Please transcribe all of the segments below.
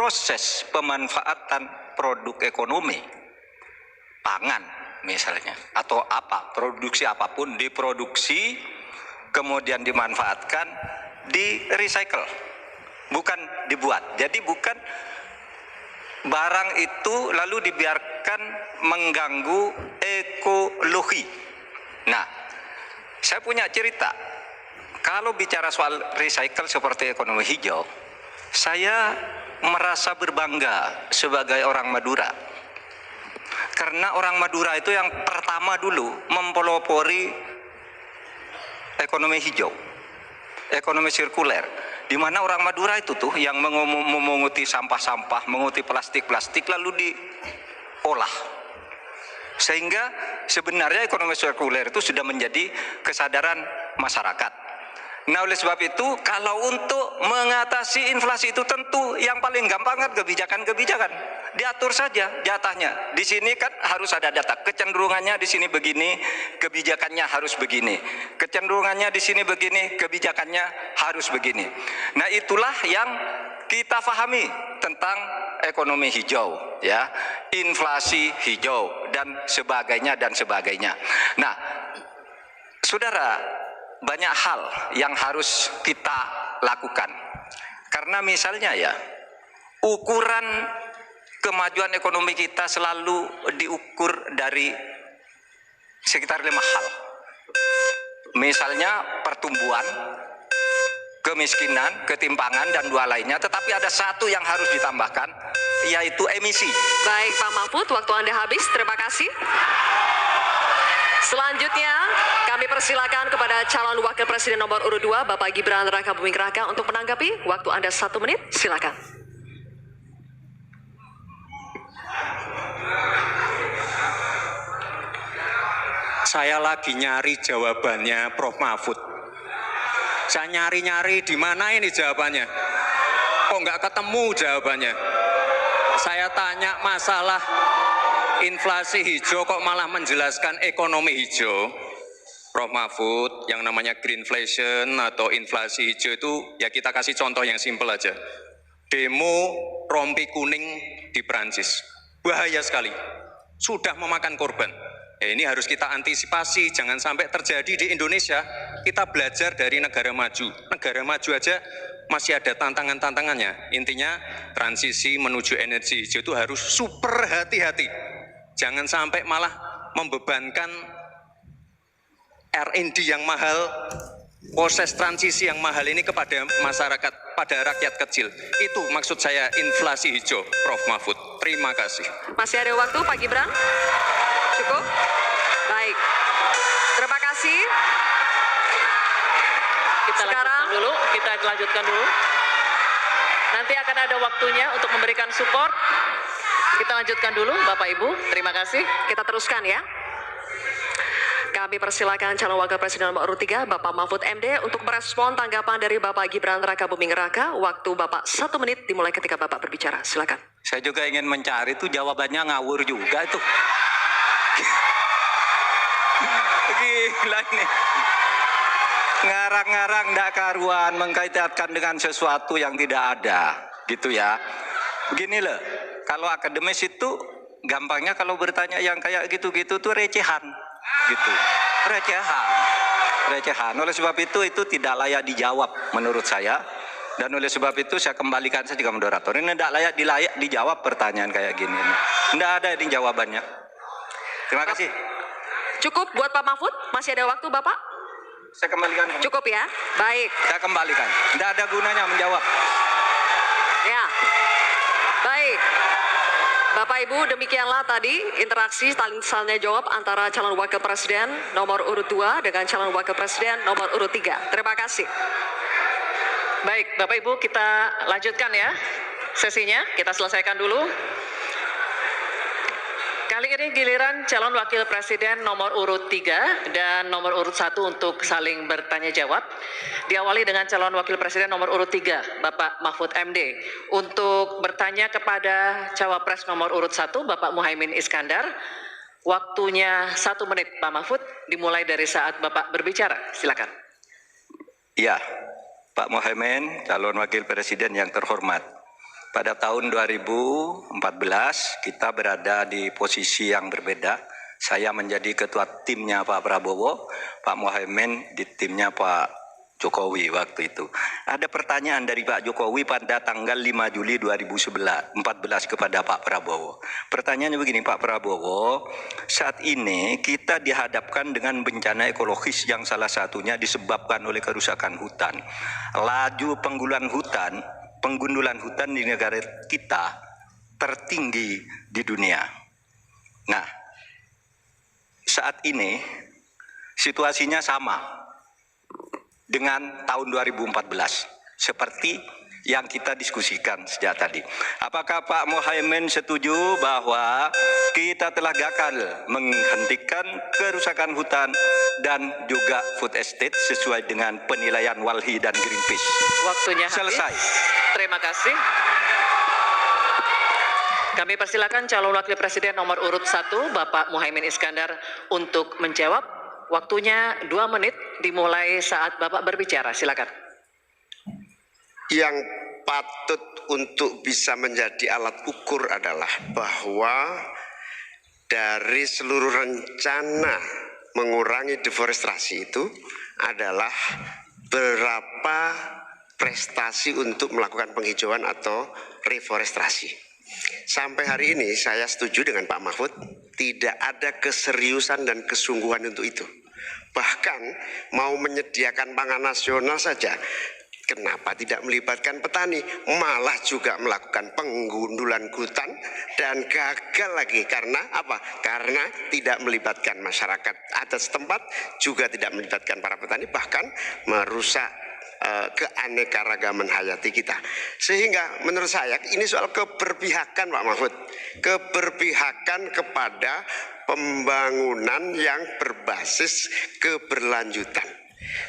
proses pemanfaatan produk ekonomi, pangan misalnya, atau apa, produksi apapun diproduksi, kemudian dimanfaatkan, di recycle, bukan dibuat. Jadi bukan barang itu lalu dibiarkan mengganggu ekologi. Nah, saya punya cerita. Kalau bicara soal recycle seperti ekonomi hijau, saya merasa berbangga sebagai orang Madura. Karena orang Madura itu yang pertama dulu mempelopori ekonomi hijau, ekonomi sirkuler, di mana orang Madura itu tuh yang memunguti sampah-sampah, menguti plastik-plastik lalu diolah. Sehingga sebenarnya ekonomi sirkuler itu sudah menjadi kesadaran masyarakat. Nah, oleh sebab itu, kalau untuk mengatasi inflasi itu tentu yang paling gampang kan kebijakan-kebijakan. Diatur saja jatahnya. Di sini kan harus ada data. Kecenderungannya di sini begini, kebijakannya harus begini. Kecenderungannya di sini begini, kebijakannya harus begini. Nah, itulah yang kita pahami tentang ekonomi hijau, ya, inflasi hijau dan sebagainya dan sebagainya. Nah, saudara, banyak hal yang harus kita lakukan. Karena misalnya ya, ukuran kemajuan ekonomi kita selalu diukur dari sekitar 5 hal. Misalnya pertumbuhan, kemiskinan, ketimpangan, dan 2 lainnya. Tetapi ada 1 yang harus ditambahkan, yaitu emisi. Baik Pak Mahfud, waktu Anda habis. Terima kasih. Selanjutnya kami persilakan kepada calon wakil presiden nomor urut 2 Bapak Gibran Rakabuming Raka untuk menanggapi. Waktu Anda 1 menit, silakan. Saya lagi nyari jawabannya Prof. Mahfud. Saya nyari-nyari di mana ini jawabannya. Kok nggak ketemu jawabannya. Saya tanya masalah inflasi hijau kok malah menjelaskan ekonomi hijau. Prof. Mahfud, yang namanya greenflation atau inflasi hijau itu ya kita kasih contoh yang simpel aja. Demo rompi kuning di Perancis. Bahaya sekali. Sudah memakan korban. Ya, ini harus kita antisipasi, jangan sampai terjadi di Indonesia. Kita belajar dari negara maju. Negara maju aja masih ada tantangan-tantangannya. Intinya transisi menuju energi hijau itu harus super hati-hati. Jangan sampai malah membebankan R&D yang mahal, proses transisi yang mahal ini kepada masyarakat, pada rakyat kecil. Itu maksud saya inflasi hijau, Prof. Mahfud. Terima kasih. Masih ada waktu Pak Gibran? Cukup? Baik. Terima kasih. Kita lanjutkan dulu. Nanti akan ada waktunya untuk memberikan support. Kita lanjutkan dulu, Bapak Ibu. Terima kasih. Kita teruskan ya. Kami persilakan calon wakil presiden nomor urut 3 Bapak Mahfud MD untuk merespon tanggapan dari Bapak Gibran Rakabuming Raka. Waktu Bapak 1 menit dimulai ketika Bapak berbicara. Silakan. Saya juga ingin mencari itu jawabannya ngawur juga itu. Gila ini. Ngarang-ngarang ndak karuan, mengkaitkan dengan sesuatu yang tidak ada, gitu ya. Begini loh, kalau akademis itu gampangnya kalau bertanya yang kayak gitu-gitu tuh recehan, gitu. Recehan. Oleh sebab itu tidak layak dijawab menurut saya. Dan oleh sebab itu saya kembalikan saja ke moderator. Ini tidak layak dijawab pertanyaan kayak gini. Tidak ada ini jawabannya. Terima kasih. Cukup buat Pak Mahfud? Masih ada waktu Bapak? Saya kembalikan. Cukup ya? Baik. Saya kembalikan. Tidak ada gunanya menjawab. Ya. Baik. Bapak Ibu, demikianlah tadi interaksi saling jawab antara calon wakil presiden nomor urut 2 dengan calon wakil presiden nomor urut 3. Terima kasih. Baik, Bapak Ibu, kita lanjutkan ya sesinya. Kita selesaikan dulu. Kali ini giliran calon wakil presiden nomor urut 3 dan nomor urut 1 untuk saling bertanya jawab. Diawali dengan calon wakil presiden nomor urut 3, Bapak Mahfud MD. Untuk bertanya kepada cawapres nomor urut 1, Bapak Muhaimin Iskandar. Waktunya 1 menit, Pak Mahfud, dimulai dari saat Bapak berbicara. Silakan. Ya, Pak Muhaimin, calon wakil presiden yang terhormat. pada tahun 2014 kita berada di posisi yang berbeda. Saya menjadi ketua timnya Pak Prabowo, Pak Muhaimin di timnya Pak Jokowi waktu itu. Ada pertanyaan dari Pak Jokowi pada tanggal 5 Juli 2014 kepada Pak Prabowo. Pertanyaannya begini, Pak Prabowo, saat ini kita dihadapkan dengan bencana ekologis yang salah satunya disebabkan oleh kerusakan hutan. Laju penggundulan hutan di negara kita tertinggi di dunia. Nah, saat ini situasinya sama dengan tahun 2014 seperti yang kita diskusikan sejak tadi. Apakah Pak Muhaimin setuju bahwa kita telah gagal menghentikan kerusakan hutan dan juga food estate sesuai dengan penilaian Walhi dan Greenpeace? Waktunya habis. Selesai. Terima kasih. Kami persilakan calon wakil presiden nomor urut 1 Bapak Muhaimin Iskandar untuk menjawab. Waktunya 2 menit dimulai saat Bapak berbicara. Silakan. Yang patut untuk bisa menjadi alat ukur adalah bahwa dari seluruh rencana mengurangi deforestasi itu adalah berapa prestasi untuk melakukan penghijauan atau reforestasi. Sampai hari ini saya setuju dengan Pak Mahfud, tidak ada keseriusan dan kesungguhan untuk itu. Bahkan mau menyediakan pangan nasional saja, kenapa tidak melibatkan petani? Malah juga melakukan penggundulan hutan dan gagal lagi. Karena apa? Karena tidak melibatkan masyarakat adat setempat, juga tidak melibatkan para petani, bahkan merusak keanekaragaman hayati kita. Sehingga menurut saya ini soal keberpihakan Pak Mahfud, keberpihakan kepada pembangunan yang berbasis keberlanjutan,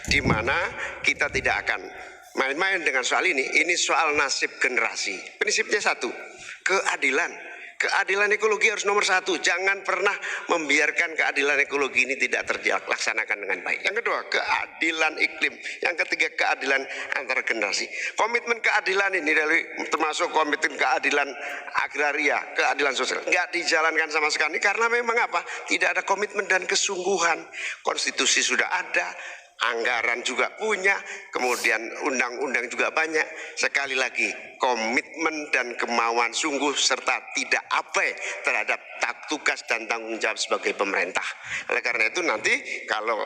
di mana kita tidak akan main-main dengan soal ini. Ini soal nasib generasi. Prinsipnya satu, keadilan. Keadilan ekologi harus nomor 1. Jangan pernah membiarkan keadilan ekologi ini tidak terlaksanakan dengan baik. Yang kedua, keadilan iklim. Yang ketiga, keadilan antar generasi. Komitmen keadilan ini termasuk komitmen keadilan agraria, keadilan sosial, nggak dijalankan sama sekali karena memang apa? Tidak ada komitmen dan kesungguhan. Konstitusi sudah ada, anggaran juga punya, kemudian undang-undang juga banyak. Sekali lagi, komitmen dan kemauan sungguh serta tidak abai terhadap tugas dan tanggung jawab sebagai pemerintah. Oleh karena itu nanti kalau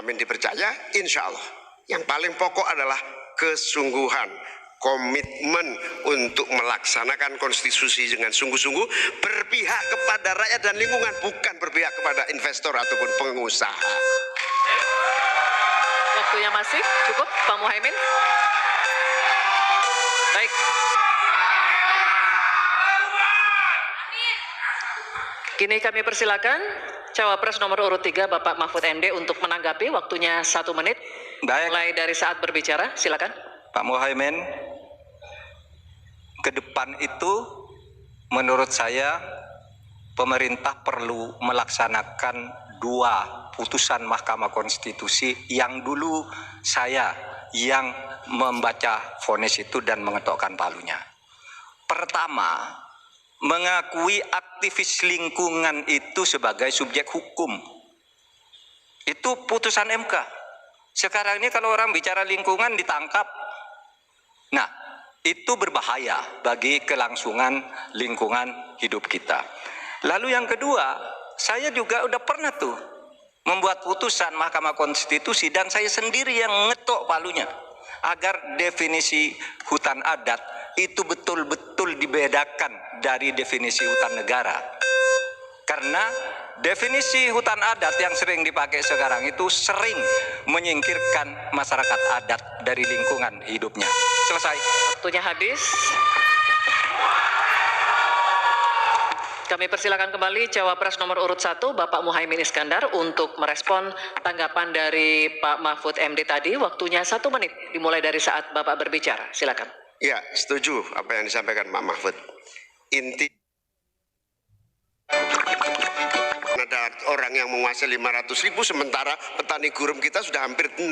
amin dipercaya, insya Allah yang paling pokok adalah kesungguhan, komitmen untuk melaksanakan konstitusi dengan sungguh-sungguh, berpihak kepada rakyat dan lingkungan, bukan berpihak kepada investor ataupun pengusaha. Waktunya masih cukup, Pak Muhaimin. Baik. Kini kami persilakan Cawapres nomor urut 3 Bapak Mahfud MD untuk menanggapi. Waktunya 1 menit. Baik. Mulai dari saat berbicara, silakan. Pak Muhaimin, ke depan itu menurut saya pemerintah perlu melaksanakan 2 putusan Mahkamah Konstitusi yang dulu saya yang membaca vonis itu dan mengetokkan palunya. Pertama, mengakui aktivis lingkungan itu sebagai subjek hukum. Itu putusan MK. Sekarang ini kalau orang bicara lingkungan ditangkap. Nah, itu berbahaya bagi kelangsungan lingkungan hidup kita. Lalu yang kedua, saya juga udah pernah tuh membuat putusan Mahkamah Konstitusi dan saya sendiri yang ngetok palunya agar definisi hutan adat itu betul-betul dibedakan dari definisi hutan negara. Karena definisi hutan adat yang sering dipakai sekarang itu sering menyingkirkan masyarakat adat dari lingkungan hidupnya. Selesai. Waktunya habis. Kami persilakan kembali Cawapres nomor urut 1 Bapak Muhaimin Iskandar untuk merespon tanggapan dari Pak Mahfud MD tadi. Waktunya 1 menit dimulai dari saat Bapak berbicara. Silakan. Ya, setuju apa yang disampaikan Pak Mahfud. Inti ada orang yang menguasai 500.000, sementara petani gurum kita sudah hampir 16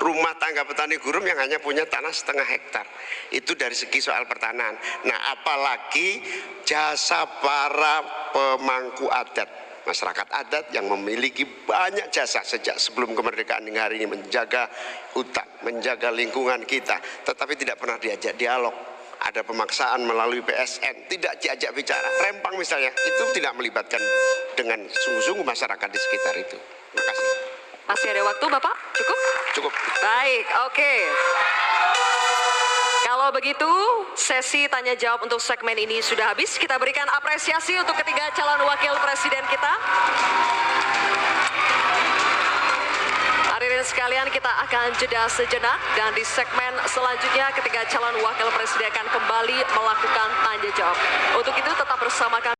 rumah tangga petani gurum yang hanya punya tanah setengah hektar. Itu dari segi soal pertanahan. Nah, apalagi jasa para pemangku adat, masyarakat adat yang memiliki banyak jasa sejak sebelum kemerdekaan hingga hari ini, menjaga hutan, menjaga lingkungan kita, tetapi tidak pernah diajak dialog. Ada pemaksaan melalui PSN, tidak diajak bicara. Rempang misalnya, itu tidak melibatkan dengan sungguh-sungguh masyarakat di sekitar itu. Terima kasih. Masih ada waktu Bapak? Cukup? Cukup. Baik, oke. Kalau begitu, sesi tanya jawab untuk segmen ini sudah habis. Kita berikan apresiasi untuk ketiga calon wakil presiden kita. Hadirin sekalian, kita akan jeda sejenak dan di segmen selanjutnya ketiga calon wakil presiden akan kembali melakukan tanya jawab. Untuk itu tetap bersama kami.